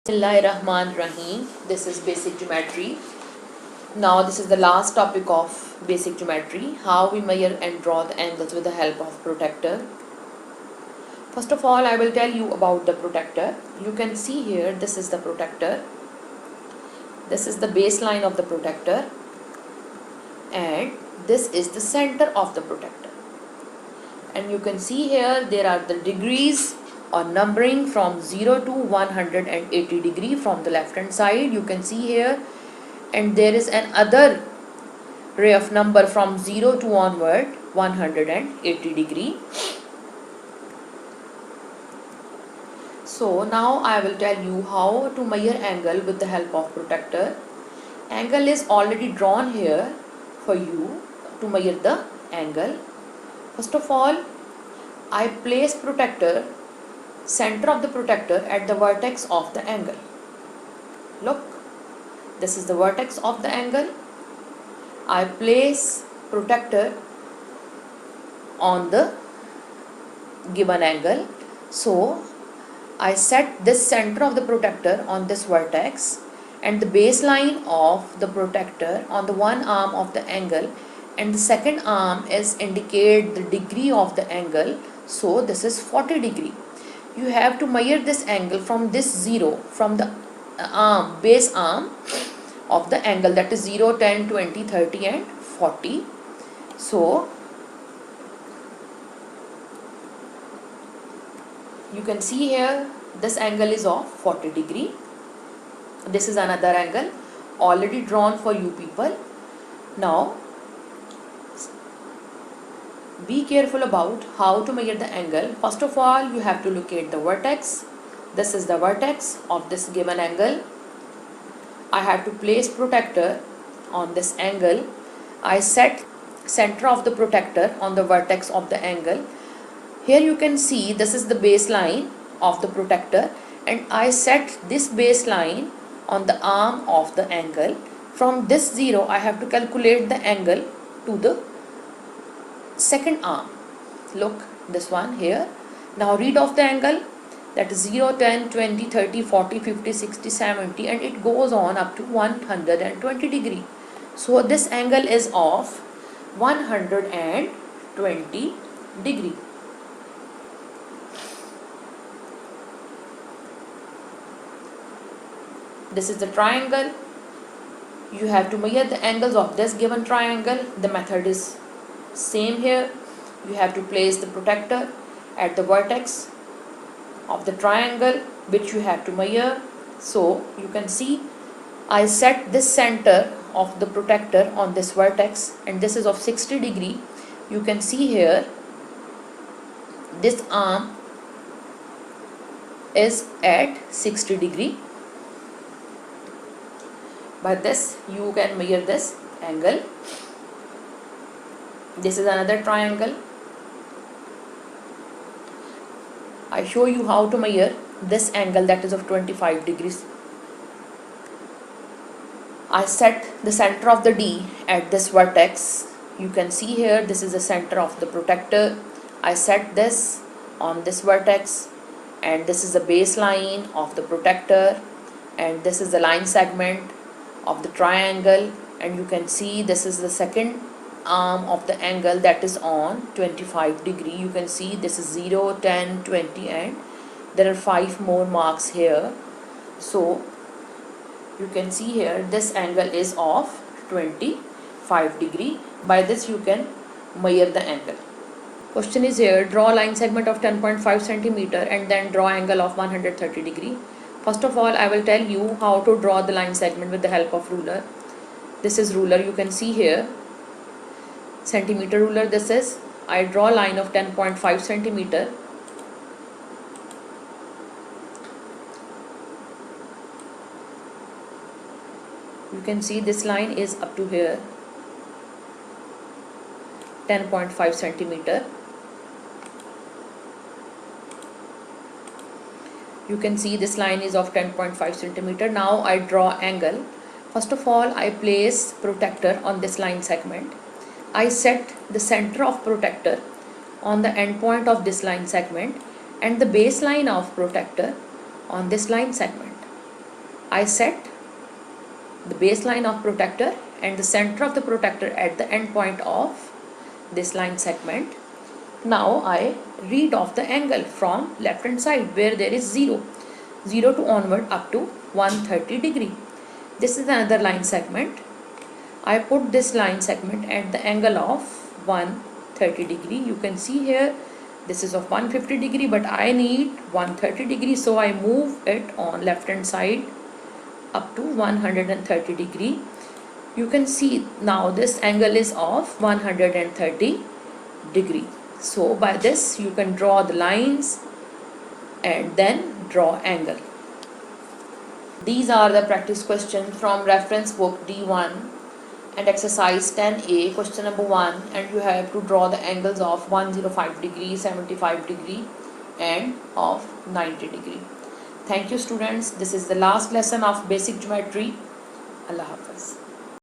Bismillahirrahmanirrahim. This is basic geometry. Now this is the last topic of basic geometry, how we measure and draw the angles with the help of protractor. First of all, I will tell you about the protractor. You can see here, this is the protractor. This is the baseline of the protractor, and this is the center of the protractor. And you can see here there are the degrees or numbering from 0 to 180 degree from the left hand side. You can see here, and there is another ray of number from 0 to onward 180 degree. So now I will tell you how to measure angle with the help of protractor. Angle is already drawn here for you to measure the angle. First of all, I place protractor, center of the protractor at the vertex of the angle. Look, this is the vertex of the angle. I place protractor on the given angle. So I set this center of the protractor on this vertex and the baseline of the protractor on the one arm of the angle, and the second arm is indicate the degree of the angle. So this is 40 degree. You have to measure this angle from this 0, from the arm, base arm of the angle, that is 0, 10, 20, 30 and 40. So you can see here this angle is of 40 degree. This is another angle already drawn for you people. Now be careful about how to measure the angle. First of all, you have to locate the vertex. This is the vertex of this given angle. I have to place protractor on this angle. I set center of the protractor on the vertex of the angle. Here you can see this is the baseline of the protractor, and I set this baseline on the arm of the angle. From this 0, I have to calculate the angle to the second arm. Look, this one here. Now read off the angle, that is 0, 10, 20, 30, 40, 50, 60, 70, and it goes on up to 120 degree. So this angle is of 120 degree. This is the triangle. You have to measure the angles of this given triangle. The method is same here. You have to place the protractor at the vertex of the triangle which you have to measure. So you can see I set this center of the protractor on this vertex, and this is of 60 degree. You can see here this arm is at 60 degree. By this you can measure this angle. This is another triangle. I show you how to measure this angle, that is of 25 degrees. I set the center of the D at this vertex. You can see here this is the center of the protractor. I set this on this vertex, and this is the baseline of the protractor, and this is the line segment of the triangle, and you can see this is the second arm of the angle, that is on 25 degree. You can see this is 0, 10, 20, and there are 5 more marks here. So you can see here this angle is of 25 degree. By this you can measure the angle. Question is here, draw line segment of 10.5 centimeter and then draw angle of 130 degree. First of all, I will tell you how to draw the line segment with the help of ruler. This is ruler, you can see here, centimeter ruler. This is, I draw line of 10.5 centimeter. You can see this line is up to here, 10.5 centimeter. You can see this line is of 10.5 centimeter. Now I draw angle. First of all, I place protractor on this line segment. I set the center of protractor on the end point of this line segment and the baseline of protractor on this line segment. I set the baseline of protector and the center of the protector at the end point of this line segment. Now I read off the angle from left hand side where there is 0 to onward up to 130 degree. This is another line segment. I put this line segment at the angle of 130 degree. You can see here this is of 150 degree, but I need 130 degree, so I move it on left hand side up to 130 degree. You can see now this angle is of 130 degree. So by this you can draw the lines and then draw angle. These are the practice questions from reference book D1 and exercise 10A, question number 1, and you have to draw the angles of 105 degree, 75 degree and of 90 degree. Thank you students. This is the last lesson of basic geometry. Allah Hafiz.